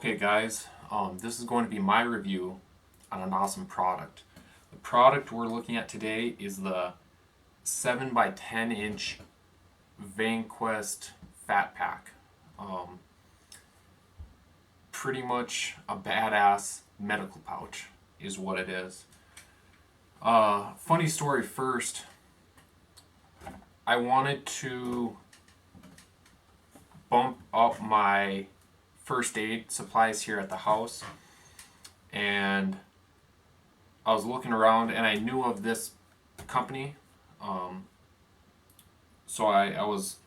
Okay guys, this is going to be my review on an awesome product. The product we're looking at today is the 7 by 10 inch Vanquest FATpack. Pretty much a badass medical pouch is what it is. Funny story first, I wanted to bump up my first aid supplies here at the house, and I was looking around and I knew of this company, so I was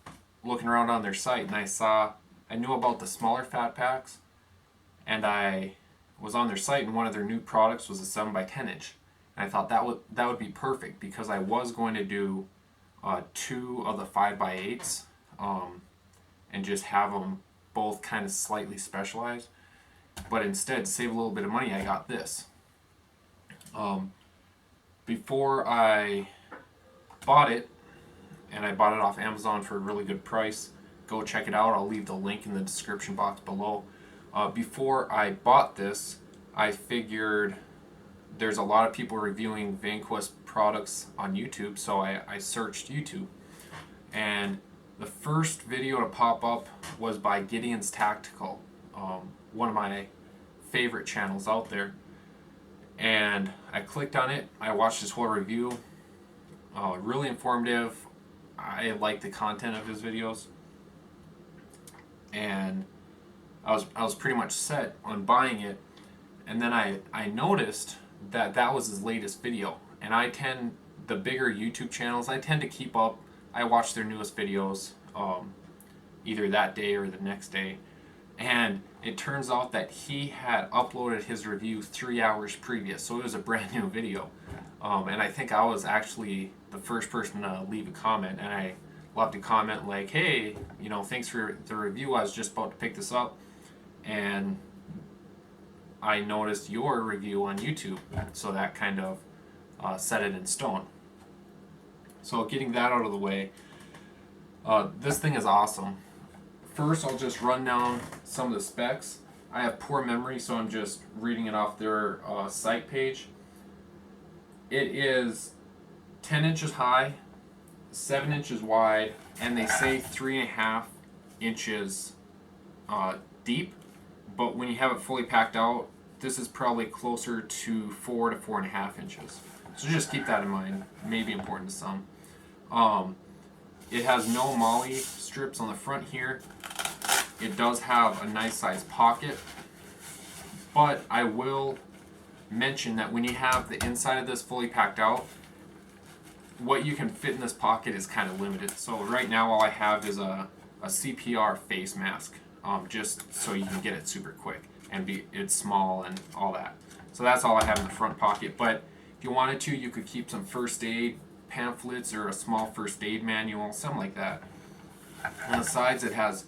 looking around on their site and I knew about the smaller FATpacks, and I was on their site and one of their new products was a 7 by 10 inch, and I thought that would be perfect because I was going to do two of the 5 by 8s and just have them both kind of slightly specialized, but instead to save a little bit of money I got this. Before I bought it, and I bought it off Amazon for a really good price, go check it out, I'll leave the link in the description box below. Before I bought this, I figured there's a lot of people reviewing Vanquest products on YouTube, so I searched YouTube, and the first video to pop up was by Gideon's Tactical, one of my favorite channels out there. And I clicked on it, I watched his whole review, really informative. I like the content of his videos, and I was pretty much set on buying it. And then I noticed that was his latest video, and the bigger YouTube channels, I tend to keep up. I watch their newest videos either that day or the next day, and it turns out that he had uploaded his review 3 hours previous, so it was a brand new video. And I think I was actually the first person to leave a comment, and I left a comment like, hey, thanks for the review, I was just about to pick this up, and I noticed your review on YouTube, so that kind of set it in stone. So getting that out of the way, this thing is awesome. First, I'll just run down some of the specs. I have poor memory, so I'm just reading it off their site page. It is 10 inches high, 7 inches wide, and they say 3.5 inches deep. But when you have it fully packed out, this is probably closer to 4 to 4.5 inches. So just keep that in mind. May be important to some. It has no MOLLE strips on the front here. It does have a nice sized pocket, but I will mention that when you have the inside of this fully packed out, what you can fit in this pocket is kind of limited. So right now all I have is a CPR face mask, just so you can get it super quick, and it's small and all that. So that's all I have in the front pocket, but if you wanted to, you could keep some first aid pamphlets or a small first aid manual, something like that. On the sides it has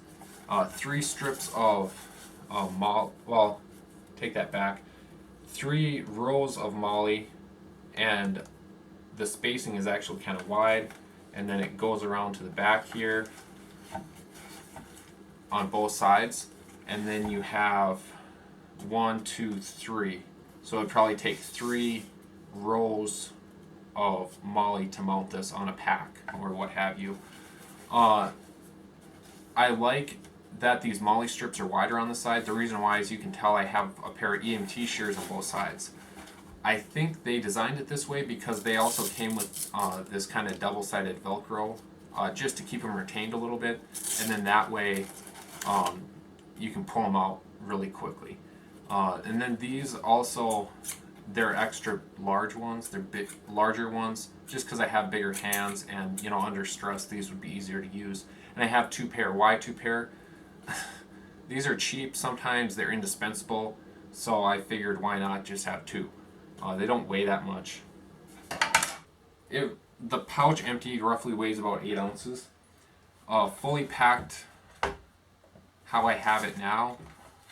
3 strips of take that back, 3 rows of MOLLE, and the spacing is actually kind of wide, and then it goes around to the back here on both sides, and then you have 1, 2, 3, so it'd probably take 3 rows of MOLLE to mount this on a pack or what have you. I like that these MOLLE strips are wider on the side. The reason why is you can tell I have a pair of EMT shears on both sides. I think they designed it this way because they also came with this kind of double-sided Velcro, just to keep them retained a little bit, and then that way you can pull them out really quickly. And then these also, they're extra large ones, they're larger ones, just because I have bigger hands, and under stress these would be easier to use. And I have 2 pair. Why 2 pair? These are cheap, sometimes they're indispensable, so I figured why not just have 2. They don't weigh that much. The pouch empty roughly weighs about 8 ounces. Fully packed, how I have it now,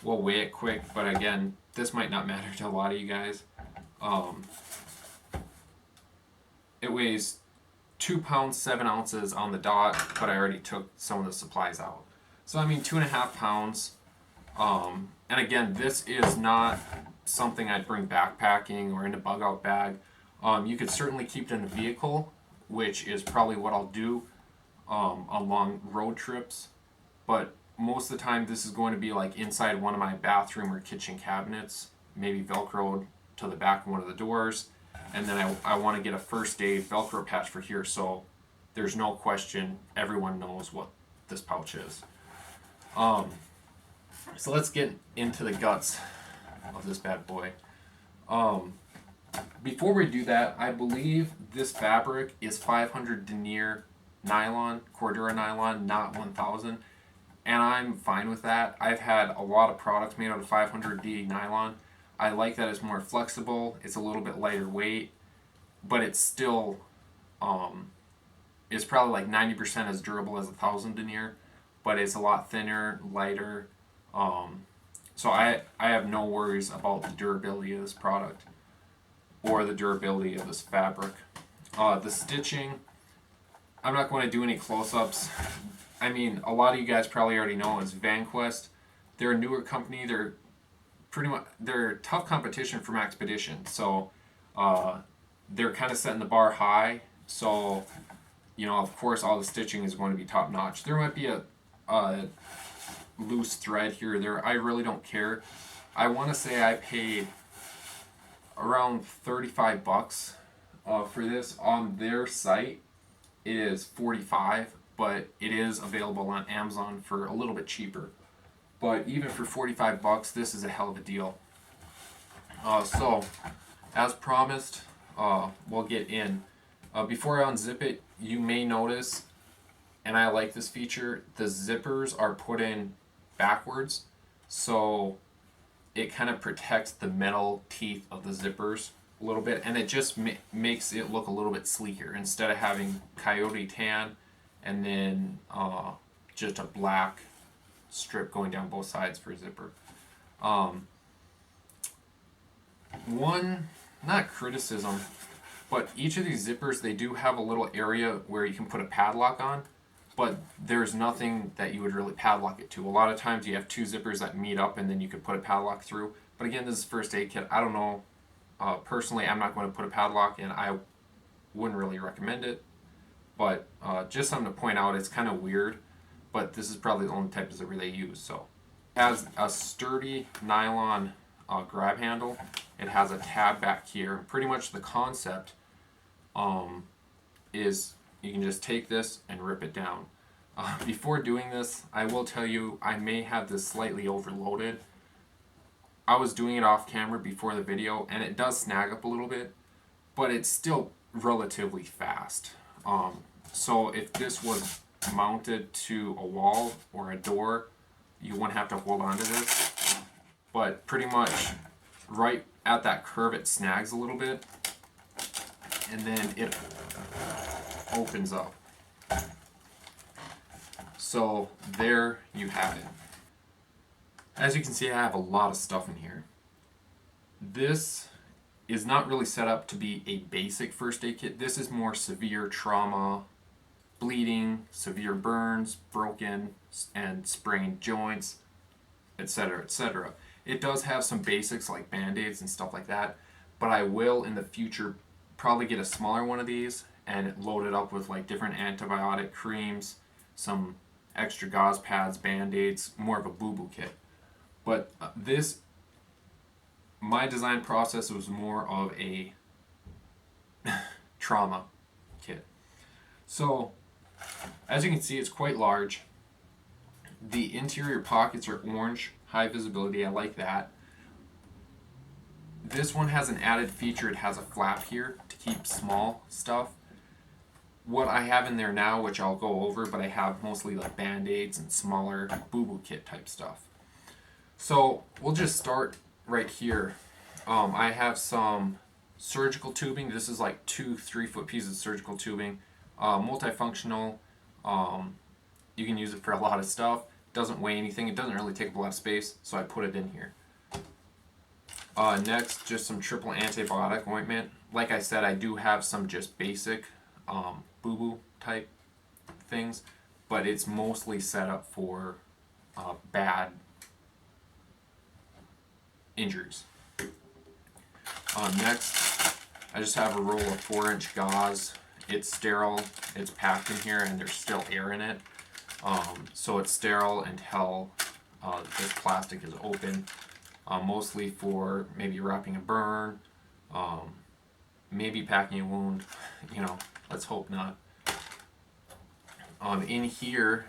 we'll weigh it quick, but again, this might not matter to a lot of you guys. It weighs 2 pounds 7 ounces on the dot, but I already took some of the supplies out. So I mean 2.5 pounds. And again, this is not something I'd bring backpacking or in a bug out bag. You could certainly keep it in a vehicle, which is probably what I'll do on long road trips. But most of the time, this is going to be like inside one of my bathroom or kitchen cabinets, maybe Velcroed to the back of one of the doors. And then I want to get a first aid Velcro patch for here, so there's no question, everyone knows what this pouch is. So let's get into the guts of this bad boy. Before we do that, I believe this fabric is 500 denier nylon, Cordura nylon, not 1000. And I'm fine with that. I've had a lot of products made out of 500D nylon. I like that it's more flexible, it's a little bit lighter weight, but it's still, it's probably like 90% as durable as 1000 denier, but it's a lot thinner, lighter. So I have no worries about the durability of this product or the durability of this fabric. The stitching, I'm not going to do any close-ups. I mean, a lot of you guys probably already know is Vanquest. They're a newer company. They're tough competition from Expedition. So they're kind of setting the bar high. So, you know, of course, all the stitching is going to be top notch. There might be a loose thread here or there. I really don't care. I want to say I paid around 35 bucks for this. On their site it is 45, but it is available on Amazon for a little bit cheaper. But even for 45 bucks, this is a hell of a deal. So as promised, we'll get in. Before I unzip it, you may notice, and I like this feature, the zippers are put in backwards, so it kind of protects the metal teeth of the zippers a little bit, and it just makes it look a little bit sleeker instead of having coyote tan and then just a black strip going down both sides for a zipper. One, not criticism, but each of these zippers, they do have a little area where you can put a padlock on, but there's nothing that you would really padlock it to. A lot of times you have two zippers that meet up and then you could put a padlock through. But again, this is first aid kit. I don't know. Personally, I'm not going to put a padlock in. I wouldn't really recommend it. But just something to point out, it's kind of weird. But this is probably the only type of zipper they use. So it has a sturdy nylon grab handle. It has a tab back here. Pretty much the concept is you can just take this and rip it down. Before doing this, I will tell you I may have this slightly overloaded. I was doing it off camera before the video, and it does snag up a little bit, but it's still relatively fast. So if this was mounted to a wall or a door, you wouldn't have to hold on to this. But pretty much right at that curve, it snags a little bit, and then it opens up. So there you have it. As you can see, I have a lot of stuff in here. This is not really set up to be a basic first aid kit. This is more severe trauma, bleeding, severe burns, broken and sprained joints, etc., etc. It does have some basics like band-aids and stuff like that, but I will in the future probably get a smaller one of these and load it up with like different antibiotic creams, some extra gauze pads, band-aids, more of a boo-boo kit. But my design process was more of a trauma kit. So, as you can see, it's quite large. The interior pockets are orange, high visibility, I like that. This one has an added feature, it has a flap here to keep small stuff. What I have in there now, which I'll go over, but I have mostly like band-aids and smaller boo-boo kit type stuff. So we'll just start right here. I have some surgical tubing. This is like 2 3-foot pieces of surgical tubing. Multifunctional. You can use it for a lot of stuff. Doesn't weigh anything. It doesn't really take up a lot of space, so I put it in here. Next, just some triple antibiotic ointment. Like I said, I do have some just basic boo-boo type things, but it's mostly set up for bad injuries. Next, I just have a roll of 4-inch gauze. It's sterile, it's packed in here, and there's still air in it. So it's sterile until this plastic is open, mostly for maybe wrapping a burn, maybe packing a wound, let's hope not. In here,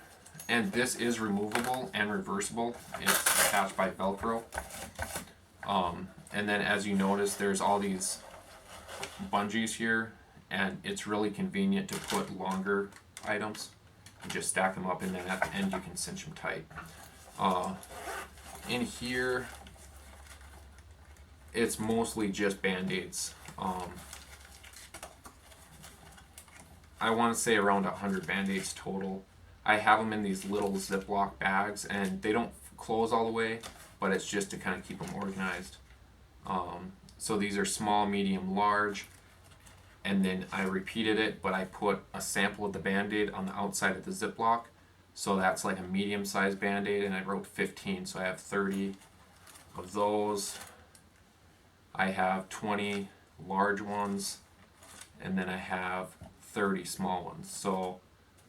and this is removable and reversible, it's attached by Velcro. And then as you notice, there's all these bungees here, and it's really convenient to put longer items and just stack them up, and then at the end you can cinch them tight. In here, it's mostly just Band-Aids. I want to say around 100 Band-Aids total. I have them in these little Ziploc bags, and they don't close all the way, but it's just to kind of keep them organized. So these are small, medium, large, and then I repeated it, but I put a sample of the Band-Aid on the outside of the Ziploc, so that's like a medium-sized Band-Aid, and I wrote 15, so I have 30 of those. I have 20 large ones, and then I have 30 small ones, so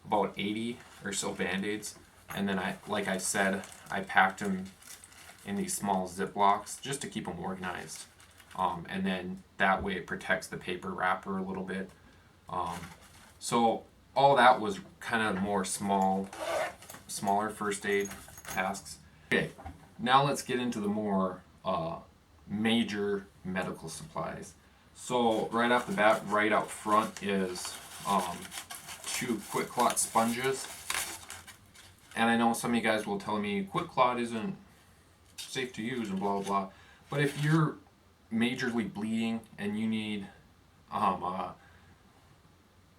about 80 or so Band-Aids. And then like I said, I packed them in these small Ziplocs just to keep them organized. And then that way it protects the paper wrapper a little bit. So all that was kind of more smaller first aid tasks. Okay, now let's get into the more major medical supplies. So right off the bat, right out front is 2 quick clot sponges. And I know some of you guys will tell me quick clot isn't safe to use and blah blah blah. But if you're majorly bleeding and you need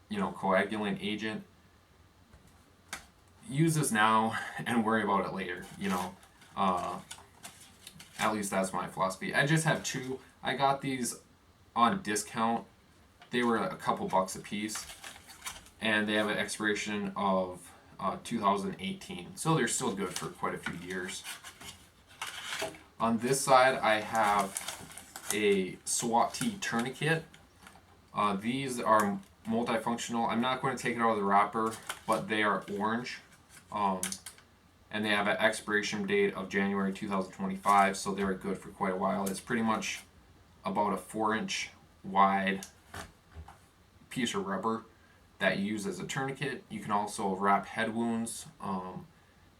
coagulant agent, use this now and worry about it later. At least that's my philosophy. I just have 2. I got these on discount. They were a couple bucks a piece, and they have an expiration of 2018, so they're still good for quite a few years. On this side, I have a SWAT T tourniquet. These are multifunctional. I'm not going to take it out of the wrapper, but they are orange, and they have an expiration date of January 2025, so they're good for quite a while. It's pretty much about a 4-inch wide piece of rubber that you use as a tourniquet. You can also wrap head wounds.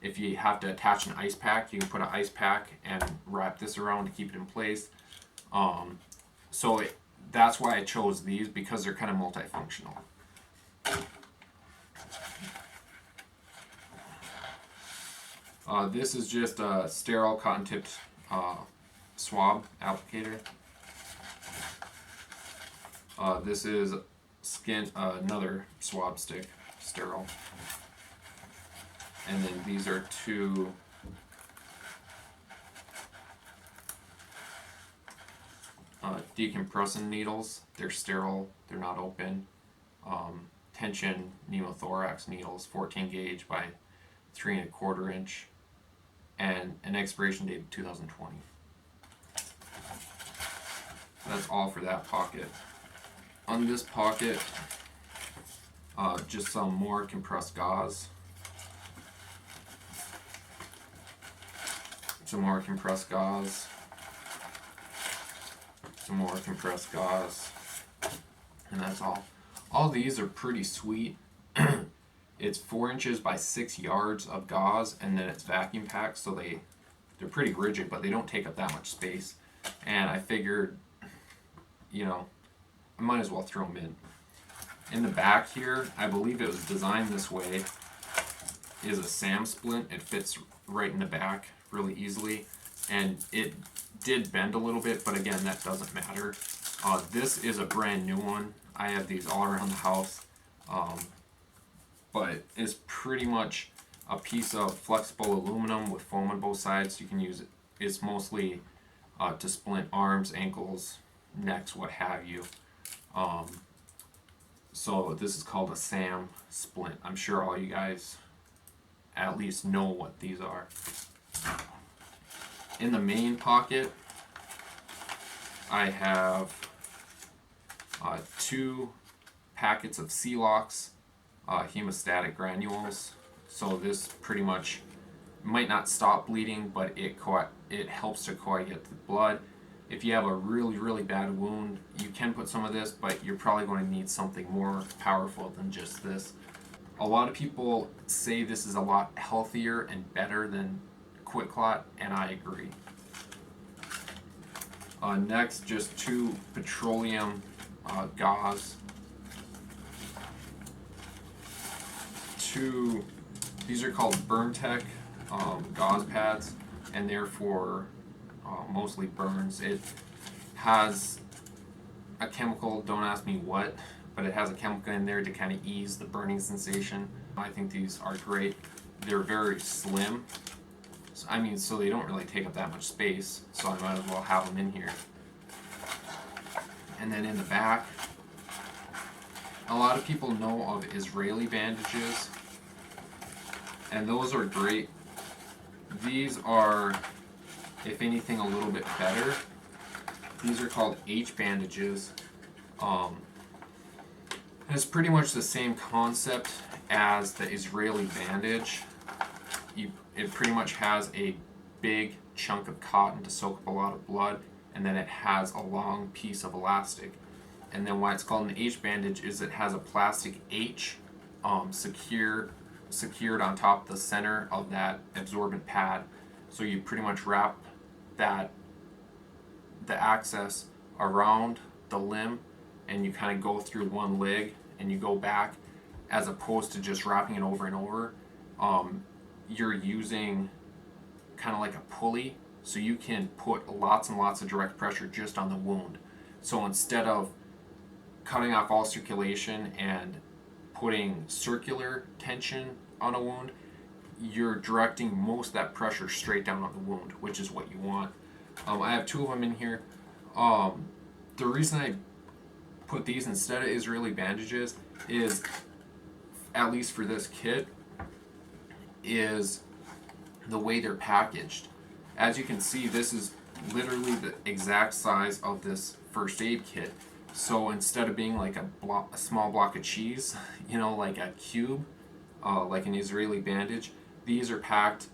If you have to attach an ice pack, you can put an ice pack and wrap this around to keep it in place. That's why I chose these, because they're kind of multifunctional. This is just a sterile cotton-tipped swab applicator. This is another swab stick, sterile. And then these are 2 decompressing needles. They're sterile, they're not open. Tension pneumothorax needles, 14 gauge by 3 1/4 inch, and an expiration date of 2020. That's all for that pocket. On this pocket, just some more compressed gauze. Some more compressed gauze. Some more compressed gauze. And that's all. All these are pretty sweet. It's 4 inches by 6 yards of gauze, and then it's vacuum packed, so they're pretty rigid, but they don't take up that much space. And I figured, I might as well throw them in. In the back here, I believe it was designed this way, is a SAM splint. It fits right in the back really easily, and it did bend a little bit, but again, that doesn't matter. This is a brand new one. I have these all around the house, but it's pretty much a piece of flexible aluminum with foam on both sides. You can use it. It's mostly to splint arms, ankles, necks, what have you. So this is called a SAM splint. I'm sure all you guys at least know what these are. In the main pocket, I have 2 packets of Celox hemostatic granules. So this pretty much might not stop bleeding, but it helps to coagulate the blood. If you have a really bad wound, you can put some of this, but you're probably going to need something more powerful than just this. A lot of people say this is a lot healthier and better than QuikClot, and I agree. Next, just 2 petroleum gauze. 2, these are called BurnTech gauze pads, and they're for mostly burns. It has a chemical, don't ask me what, but it has a chemical in there to kind of ease the burning sensation. I think these are great. They're very slim. So they don't really take up that much space, so I might as well have them in here. And then in the back, a lot of people know of Israeli bandages, and those are great. These are, if anything, a little bit better. These are called H bandages. It's pretty much the same concept as the Israeli bandage. It pretty much has a big chunk of cotton to soak up a lot of blood, and then it has a long piece of elastic. And then why it's called an H bandage is it has a plastic H secured on top of the center of that absorbent pad. So you pretty much wrap the access around the limb, and you kind of go through one leg and you go back, as opposed to just wrapping it over and over. You're using kind of like a pulley, so you can put lots and lots of direct pressure just on the wound. So instead of cutting off all circulation and putting circular tension on a wound, you're directing most of that pressure straight down on the wound, which is what you want. I have 2 of them in here. The reason I put these instead of Israeli bandages is, at least for this kit, is the way they're packaged. As you can see, this is literally the exact size of this first aid kit. So instead of being like a small block of cheese, like a cube, like an Israeli bandage, these are packed.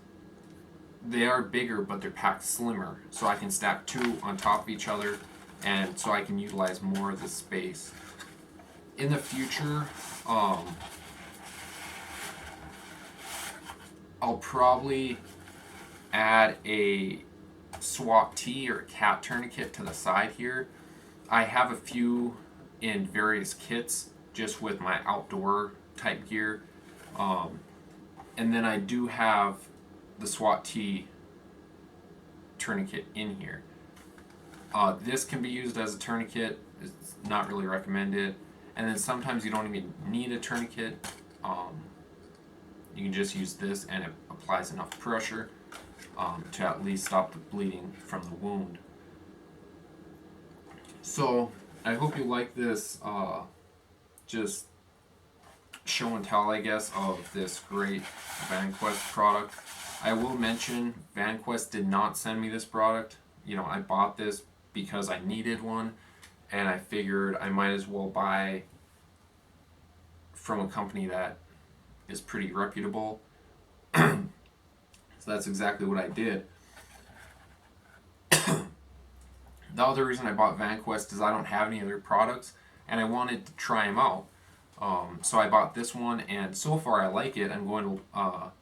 They are bigger, but they're packed slimmer. So I can stack 2 on top of each other, and so I can utilize more of the space. In the future, I'll probably add a swap tee or a cat tourniquet to the side here. I have a few in various kits just with my outdoor type gear. And then I do have the SWAT T tourniquet in here. This can be used as a tourniquet. It's not really recommended. And then sometimes you don't even need a tourniquet. You can just use this, and it applies enough pressure to at least stop the bleeding from the wound. So I hope you like this just show and tell, I guess, of this great Vanquest product. I will mention Vanquest did not send me this product. I bought this because I needed one, and I figured I might as well buy from a company that is pretty reputable. So that's exactly what I did. The other reason I bought Vanquest is I don't have any other products, and I wanted to try them out. So I bought this one, and so far I like it. I'm going to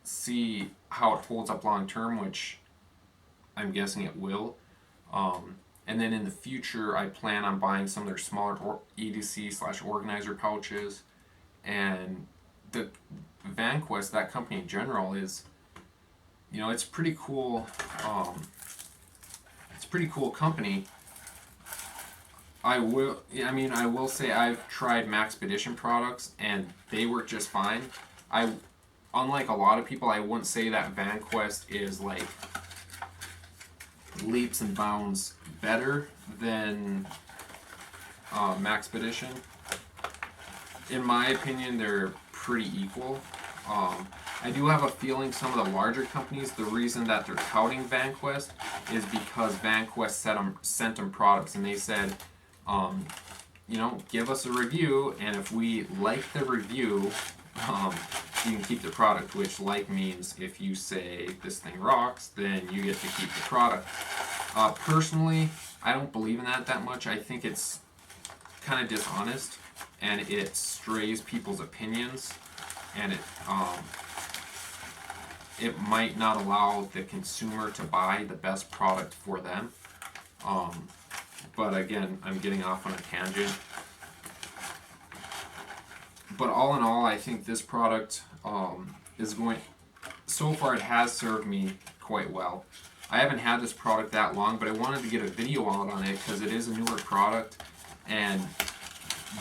see how it holds up long term, which I'm guessing it will. And then in the future, I plan on buying some of their smaller EDC/organizer pouches. And the Vanquest, that company in general, is, it's pretty cool. It's a pretty cool company. I will say I've tried Maxpedition products, and they work just fine. Unlike a lot of people, I wouldn't say that Vanquest is like leaps and bounds better than Maxpedition. In my opinion, they're pretty equal. I do have a feeling some of the larger companies, the reason that they're touting Vanquest is because Vanquest sent them products and they said, you know, give us a review, and if we like the review, you can keep the product, which like means if you say this thing rocks, then you get to keep the product. Personally, I don't believe in that much. I think it's kind of dishonest, and it strays people's opinions, and it might not allow the consumer to buy the best product for them. But again, I'm getting off on a tangent. But all in all, I think this product is going, so far it has served me quite well. I haven't had this product that long, but I wanted to get a video out on it because it is a newer product, and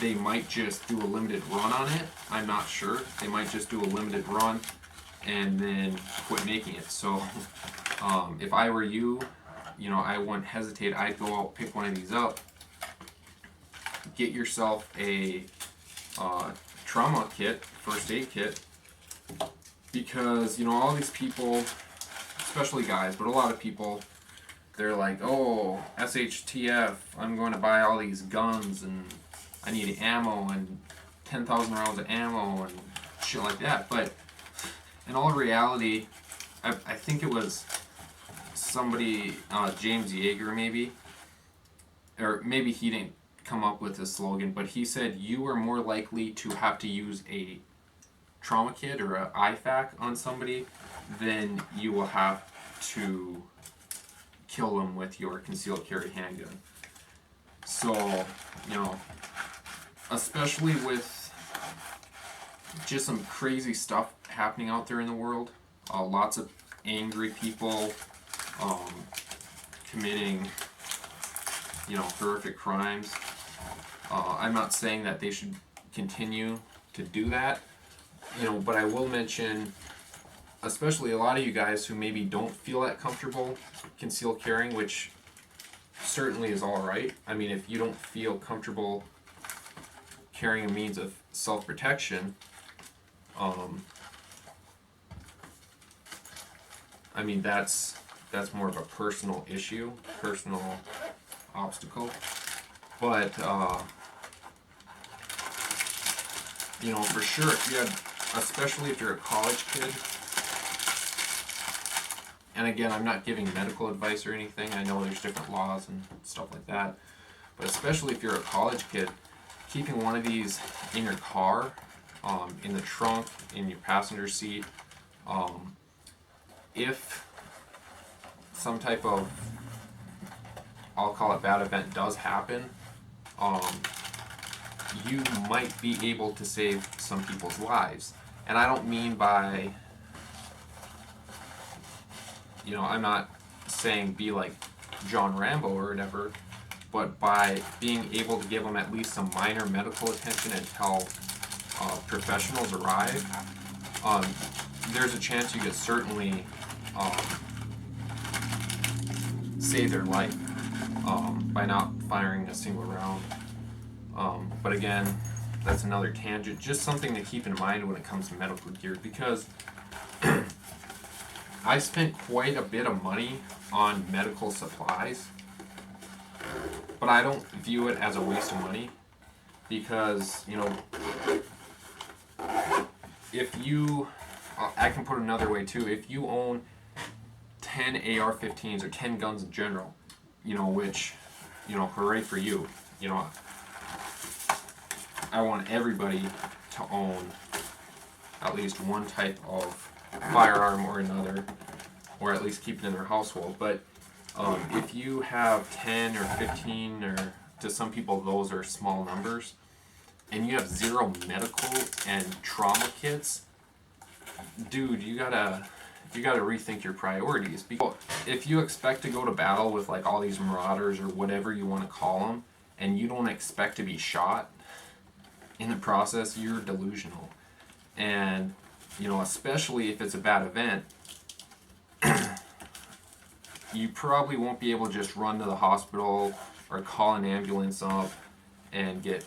they might just do a limited run on it. I'm not sure. They might just do a limited run and then quit making it. So if I were you, you know, I wouldn't hesitate. I'd go out, pick one of these up, get yourself a trauma kit, first aid kit, because, you know, all these people, especially guys, but a lot of people, they're like, oh, SHTF, I'm going to buy all these guns and I need ammo and 10,000 rounds of ammo and shit like that. But in all reality, I think it was somebody, James Yeager maybe, or maybe he didn't come up with this slogan, but he said you are more likely to have to use a trauma kit or a FATpack on somebody than you will have to kill them with your concealed carry handgun. So, you know, especially with just some crazy stuff happening out there in the world, lots of angry people committing, you know, horrific crimes. I'm not saying that they should continue to do that, you know, but I will mention, especially a lot of you guys who maybe don't feel that comfortable concealed carrying, which certainly is all right. I mean, if you don't feel comfortable carrying a means of self-protection, I mean, that's more of a personal issue, personal obstacle. But you know, for sure, if you have, especially if you're a college kid, and again, I'm not giving medical advice or anything, I know there's different laws and stuff like that, but especially if you're a college kid, keeping one of these in your car, in the trunk, in your passenger seat, if some type of, I'll call it bad event, does happen, you might be able to save some people's lives. And I don't mean by, you know, I'm not saying be like John Rambo or whatever, but by being able to give them at least some minor medical attention until professionals arrive, there's a chance you could certainly save their life by not firing a single round. But again, that's another tangent. Just something to keep in mind when it comes to medical gear, because I spent quite a bit of money on medical supplies, but I don't view it as a waste of money, because, you know, if you, I can put it another way too, if you own 10 AR-15s or 10 guns in general, you know, which, you know, hooray for you, you know, I want everybody to own at least one type of firearm or another, or at least keep it in their household. But if you have 10 or 15, or to some people those are small numbers, and you have zero medical and trauma kits, dude, you gotta rethink your priorities. Because if you expect to go to battle with like all these marauders or whatever you want to call them, and you don't expect to be shot in the process, you're delusional. And, you know, especially if it's a bad event, you probably won't be able to just run to the hospital or call an ambulance up and get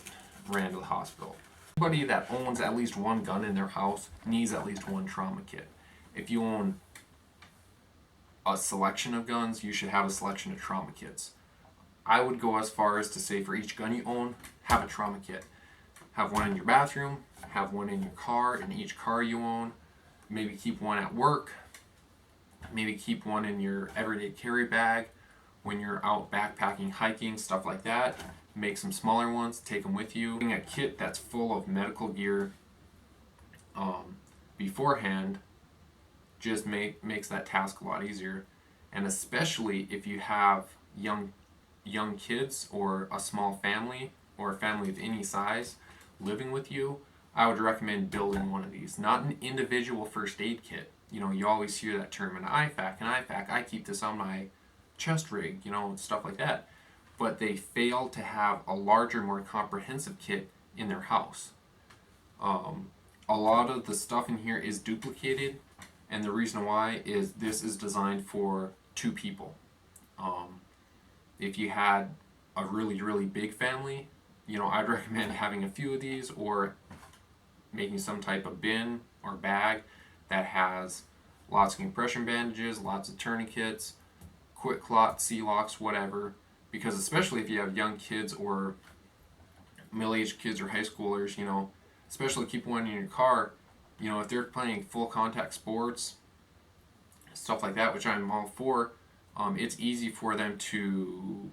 ran to the hospital. Everybody that owns at least one gun in their house needs at least one trauma kit. If you own a selection of guns, you should have a selection of trauma kits. I would go as far as to say for each gun you own, have a trauma kit. Have one in your bathroom, have one in your car, in each car you own. Maybe keep one at work. Maybe keep one in your everyday carry bag when you're out backpacking, hiking, stuff like that. Make some smaller ones, take them with you. Having a kit that's full of medical gear beforehand just makes that task a lot easier. And especially if you have young kids or a small family or a family of any size living with you, I would recommend building one of these. Not an individual first aid kit. You know, you always hear that term, an IFAK. I keep this on my chest rig, you know, and stuff like that. But they fail to have a larger, more comprehensive kit in their house. A lot of the stuff in here is duplicated, and the reason why is this is designed for 2 people. If you had a really, really big family, you know, I'd recommend having a few of these or making some type of bin or bag that has lots of compression bandages, lots of tourniquets, quick clot, C-locks, whatever. Because especially if you have young kids or middle-aged kids or high schoolers, you know, especially keep one in your car, you know, if they're playing full contact sports, stuff like that, which I'm all for, it's easy for them to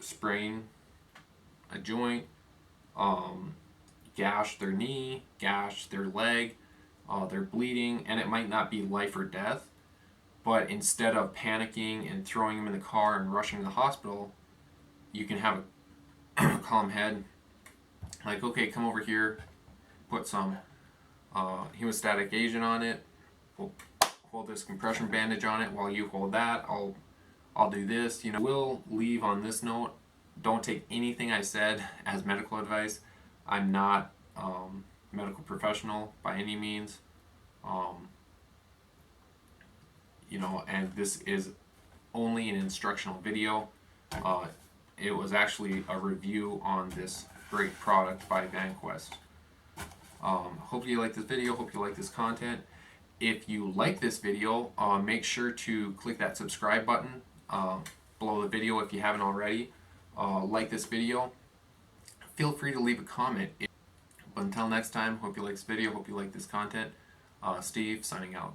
sprain a joint, gash their knee, gash their leg, they're bleeding, and it might not be life or death. But instead of panicking and throwing them in the car and rushing to the hospital, you can have a calm head. Like, okay, come over here, put some hemostatic agent on it. We'll hold this compression bandage on it while you hold that. I'll do this. You know, we'll leave on this note. Don't take anything I said as medical advice. I'm not medical professional by any means. You know, and this is only an instructional video. It was actually a review on this great product by Vanquest. Hope you like this video, hope you like this content. If you like this video, make sure to click that subscribe button below the video if you haven't already. Like this video. Feel free to leave a comment. But until next time, hope you like this video, hope you like this content. Steve, signing out.